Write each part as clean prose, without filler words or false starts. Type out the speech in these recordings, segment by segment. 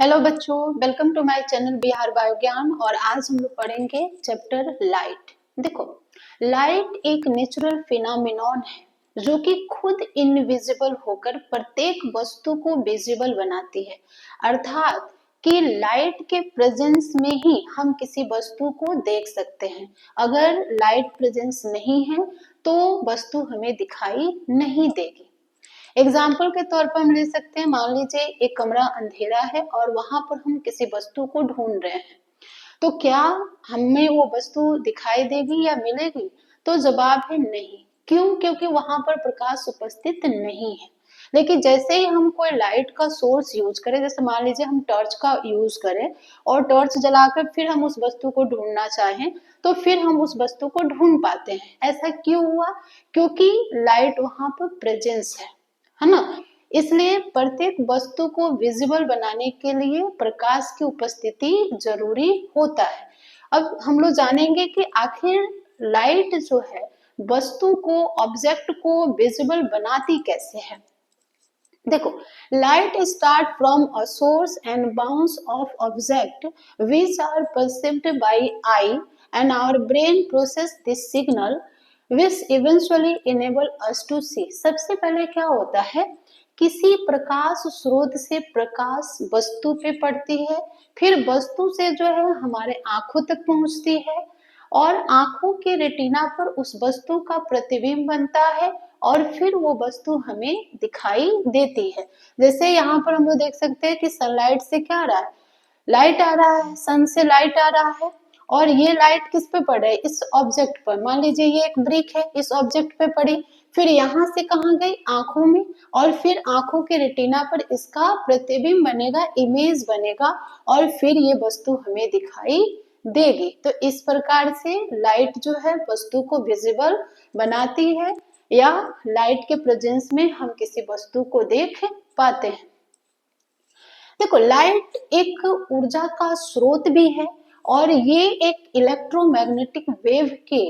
Hello बच्चों, welcome to my channel Bihar Biogyan. और आज हम लोग पढ़ेंगे चैप्टर लाइट। देखो, लाइट एक नेचुरल फिनोमिनॉन है जो कि खुद इनविजिबल होकर प्रत्येक वस्तु को विजिबल बनाती है। अर्थात कि लाइट के प्रेजेंस में ही हम किसी वस्तु को देख सकते हैं। अगर लाइट प्रेजेंस नहीं है तो वस्तु हमें दिखाई नहीं देगी। एग्जाम्पल के तौर पर हम ले सकते हैं, मान लीजिए एक कमरा अंधेरा है और वहां पर हम किसी वस्तु को ढूंढ रहे हैं, तो क्या हमें वो वस्तु दिखाई देगी या मिलेगी? तो जवाब है नहीं। क्यों? क्योंकि वहां पर प्रकाश उपस्थित नहीं है। लेकिन जैसे ही हम कोई लाइट का सोर्स यूज करें, जैसे मान लीजिए हम टॉर्च का यूज करें और टॉर्च जलाकर फिर हम उस वस्तु को ढूंढना चाहें, तो फिर हम उस वस्तु को ढूंढ पाते हैं। ऐसा क्यों हुआ? क्योंकि लाइट वहां पर प्रेजेंस है ना। इसलिए प्रत्येक वस्तु को विजिबल बनाने के लिए प्रकाश की उपस्थिति जरूरी होता है। अब हम लोग जानेंगे कि आखिर लाइट जो है वस्तु को, ऑब्जेक्ट को विजिबल बनाती कैसे है। देखो, light start from a source and bounce off object which are perceived by eye and our brain process this signal which eventually enable us to see. सबसे पहले क्या होता है, किसी प्रकाश स्रोत से प्रकाश वस्तु पे पड़ती है, फिर वस्तु से जो है हमारे आंखों तक पहुंचती है और आंखों के रेटिना पर उस वस्तु का प्रतिबिंब बनता है और फिर वो वस्तु हमें दिखाई देती है। जैसे यहाँ पर हम लोग देख सकते हैं कि सनलाइट से क्या आ रहा है, लाइट आ रहा है, सन से लाइट आ रहा है। और ये लाइट किस पे पड़ रहा है? इस ऑब्जेक्ट पर। मान लीजिए ये एक ब्रिक है, इस ऑब्जेक्ट पे पड़ी, फिर यहाँ से कहाँ गई? आंखों में, और फिर आंखों के रेटिना पर इसका प्रतिबिंब बनेगा, इमेज बनेगा और फिर ये वस्तु हमें दिखाई देगी। तो इस प्रकार से लाइट जो है वस्तु को विजिबल बनाती है, या लाइट के प्रेजेंस में हम किसी वस्तु को देख पाते हैं। देखो, लाइट एक ऊर्जा का स्रोत भी है और ये एक इलेक्ट्रोमैग्नेटिक वेव के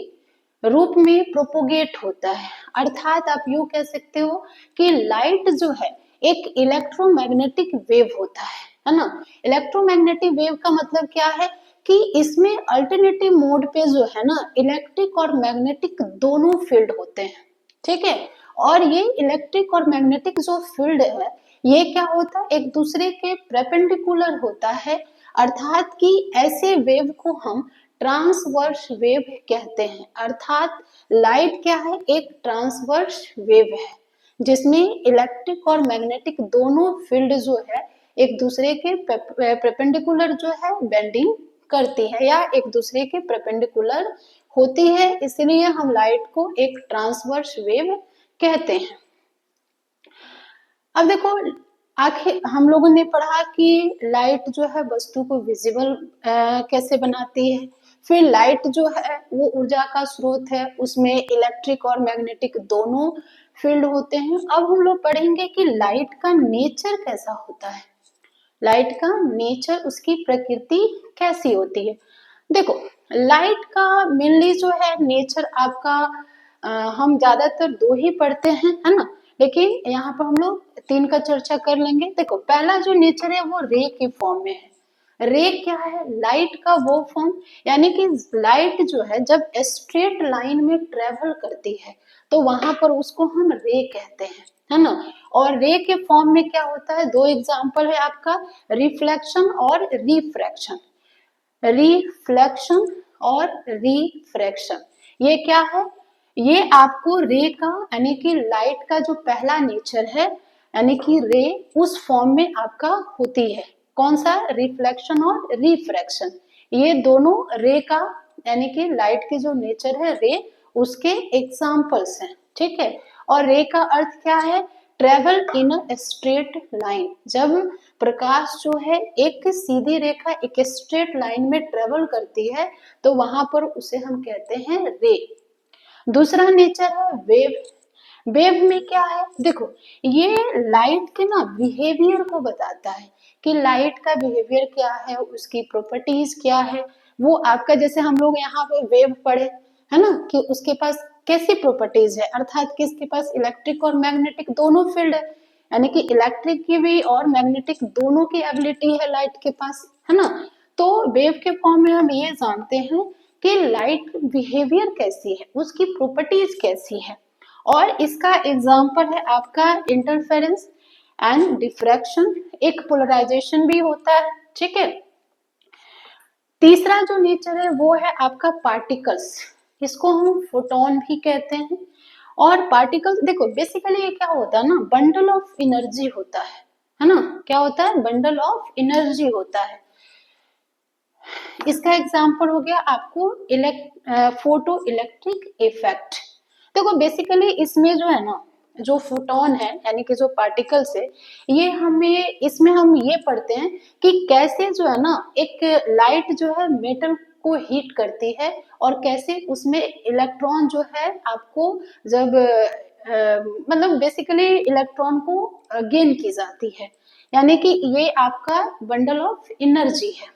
रूप में प्रोपोगेट होता है। अर्थात आप यूं कह सकते हो कि लाइट जो है एक इलेक्ट्रोमैग्नेटिक वेव होता है ना। इलेक्ट्रोमैग्नेटिक वेव का मतलब क्या है कि इसमें अल्टरनेटिव मोड पे जो है ना, इलेक्ट्रिक और मैग्नेटिक दोनों फील्ड होते हैं, ठीक है। और ये इलेक्ट्रिक और मैग्नेटिक जो फील्ड है ये क्या होता है, एक दूसरे के परपेंडिकुलर होता है। अर्थात कि ऐसे वेव को हम ट्रांसवर्स वेव कहते हैं। अर्थात लाइट क्या है, एक ट्रांसवर्स वेव है जिसमें इलेक्ट्रिक और मैग्नेटिक दोनों फील्ड जो है एक दूसरे के परपेंडिकुलर जो है बेंडिंग करती है या एक दूसरे के परपेंडिकुलर होती है। इसलिए हम लाइट को एक ट्रांसवर्स वेव कहते हैं। अब देखो, आखिर हम लोगों ने पढ़ा कि लाइट जो है वस्तु को विजिबल कैसे बनाती है। फिर लाइट जो है वो ऊर्जा का स्रोत है, उसमें इलेक्ट्रिक और मैग्नेटिक दोनों फील्ड होते हैं। अब हम लोग पढ़ेंगे कि लाइट का नेचर कैसा होता है, लाइट का नेचर, उसकी प्रकृति कैसी होती है। देखो, लाइट का मेनली जो है नेचर आपका हम ज्यादातर दो ही पढ़ते हैं, है ना। लेकिन यहाँ पर हम लोग तीन का चर्चा कर लेंगे। देखो, पहला जो नेचर है वो रे के फॉर्म में है। रे क्या है? लाइट का वो फॉर्म, यानी कि लाइट जो है जब स्ट्रेट लाइन में ट्रेवल करती है तो वहां पर उसको हम रे कहते हैं, है ना। और रे के फॉर्म में क्या होता है, दो एग्जांपल है आपका, रिफ्लेक्शन और रिफ्रैक्शन। रिफ्लेक्शन और रिफ्रैक्शन ये क्या है? ये आपको रे का, यानी कि लाइट का जो पहला नेचर है, यानी कि रे उस फॉर्म में आपका होती है। कौन सा? रिफ्लेक्शन और रिफ्रैक्शन। ये दोनों रे का, यानी कि लाइट के जो नेचर है रे, उसके एग्जाम्पल्स हैं, ठीक है। और रे का अर्थ क्या है? Travel in a straight line. जब प्रकाश जो है एक सीधी रेखा, एक स्ट्रेट लाइन में ट्रेवल करती है तो वहां पर उसे हम कहते हैं रे। दूसरा नेचर है वेव। वेव में क्या है? देखो, ये लाइट के ना बिहेवियर को बताता है कि लाइट का बिहेवियर क्या है, उसकी प्रॉपर्टीज क्या है। वो आपका, जैसे हम लोग यहाँ पे वेव पढ़े है ना, कि उसके पास कैसी प्रॉपर्टीज है, अर्थात कि इसके पास इलेक्ट्रिक और मैग्नेटिक दोनों फील्ड है। यानी कि इलेक्ट्रिक की भी और मैग्नेटिक दोनों की एबिलिटी है लाइट के पास, है ना। तो वेव के फॉर्म में हम ये जानते हैं कि लाइट बिहेवियर कैसी है, उसकी प्रॉपर्टीज कैसी है, और इसका एग्जांपल है आपका इंटरफेरेंस एंड डिफ्रैक्शन, एक पोलराइजेशन भी होता है, ठीक है। तीसरा जो नेचर है वो है आपका पार्टिकल्स, इसको हम फोटोन भी कहते हैं। और पार्टिकल्स देखो बेसिकली ये क्या होता है ना, बंडल ऑफ एनर्जी होता है ना। क्या होता है, बंडल ऑफ एनर्जी होता है। इसका एग्जांपल हो गया आपको फोटो इलेक्ट्रिक इफेक्ट। देखो बेसिकली इसमें जो है ना, जो फोटोन है यानी कि जो पार्टिकल्स है, ये हमें इसमें हम ये पढ़ते हैं कि कैसे जो है ना एक लाइट जो है मेटल को हीट करती है, और कैसे उसमें इलेक्ट्रॉन जो है आपको जब मतलब बेसिकली इलेक्ट्रॉन को गेन की जाती है, यानी कि ये आपका बंडल ऑफ एनर्जी है।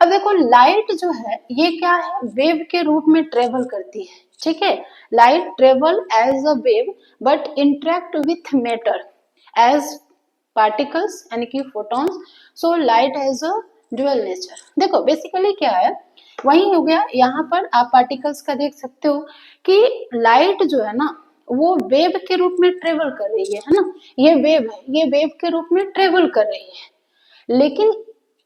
अब देखो लाइट जो है ये क्या है, वेव के रूप में ट्रेवल करती है, ठीक है। Light travel as a wave but interact with matter as particles यानी कि photons. So light has a dual nature. देखो बेसिकली क्या है, वही हो गया, यहाँ पर आप पार्टिकल्स का देख सकते हो कि लाइट जो है ना वो वेव के रूप में ट्रेवल कर रही है ना। ये वेव है, ये वेव के रूप में ट्रेवल कर रही है। लेकिन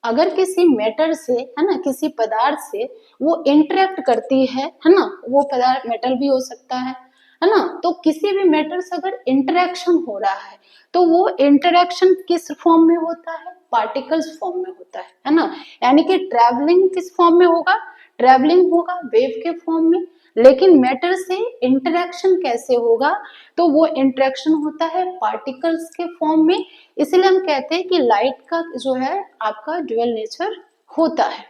अगर किसी मैटर से, है ना, किसी पदार्थ से वो इंटरेक्ट करती है ना, वो पदार्थ मेटल भी हो सकता है ना। तो किसी भी मैटर से अगर इंटरेक्शन हो रहा है तो वो इंटरेक्शन किस फॉर्म में होता है, पार्टिकल्स फॉर्म में होता है ना। यानी कि ट्रैवलिंग किस फॉर्म में होगा, ट्रैवलिंग होगा वेव के फॉर्म में। लेकिन मैटर से इंटरेक्शन कैसे होगा, तो वो इंटरेक्शन होता है पार्टिकल्स के फॉर्म में। इसलिए हम कहते हैं कि लाइट का जो है आपका ड्यूअल नेचर होता है।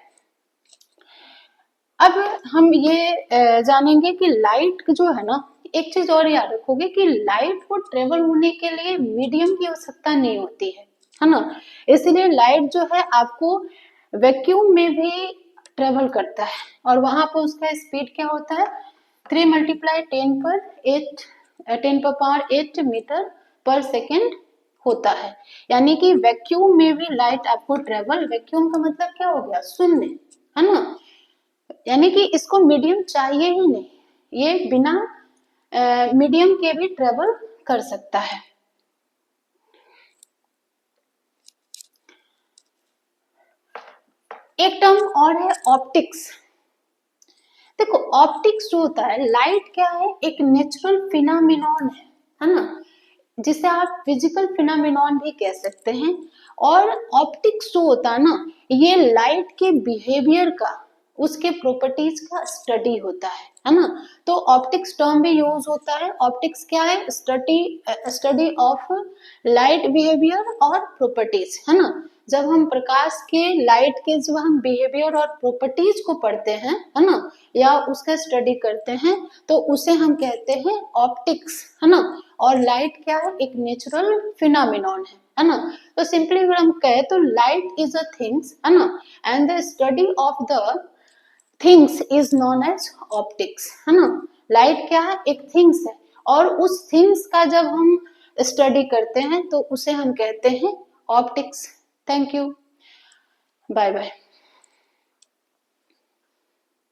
अब हम ये जानेंगे कि लाइट जो है ना, एक चीज और याद रखोगे कि लाइट को ट्रेवल होने के लिए मीडियम की आवश्यकता नहीं होती है ना। इसलिए लाइट जो है आपको वैक्यूम में भी ट्रेवल करता है, और वहां पर उसका स्पीड क्या होता है, 3 × 10⁸ मीटर पर सेकेंड होता है। यानी कि वैक्यूम में भी लाइट आपको ट्रेवल, वैक्यूम का मतलब क्या हो गया, शून्य, है ना। यानी कि इसको मीडियम चाहिए ही नहीं, ये बिना मीडियम के भी ट्रेवल कर सकता है। एक टर्म और है ऑप्टिक्स। देखो ऑप्टिक्स जो होता है, लाइट क्या है, एक नेचुरल फिनोमिनॉन है ना, जिसे आप फिजिकल फिनोमिनॉन भी कह सकते हैं। और ऑप्टिक्स जो होता है ना, ये लाइट के बिहेवियर का, उसके प्रॉपर्टीज का स्टडी होता है ना। तो ऑप्टिक्स टर्म भी यूज होता है। ऑप्टिक्स क्या है, स्टडी ऑफ लाइट बिहेवियर और प्रॉपर्टीज, है ना। जब हम प्रकाश के, लाइट के जब हम बिहेवियर और प्रॉपर्टीज को पढ़ते हैं, है ना, या उसका स्टडी करते हैं, तो उसे हम कहते हैं ऑप्टिक्स, है ना। और लाइट क्या है, एक नेचुरल फिनोमिनॉन है ना। तो सिंपली अगर हम कहें तो लाइट इज अ थिंग्स, है ना, and the study of the things is known as optics, है ना। लाइट क्या है, एक थिंग्स है, और उस थिंग्स का जब हम स्टडी करते हैं तो उसे हम कहते हैं optics. Thank you, bye bye.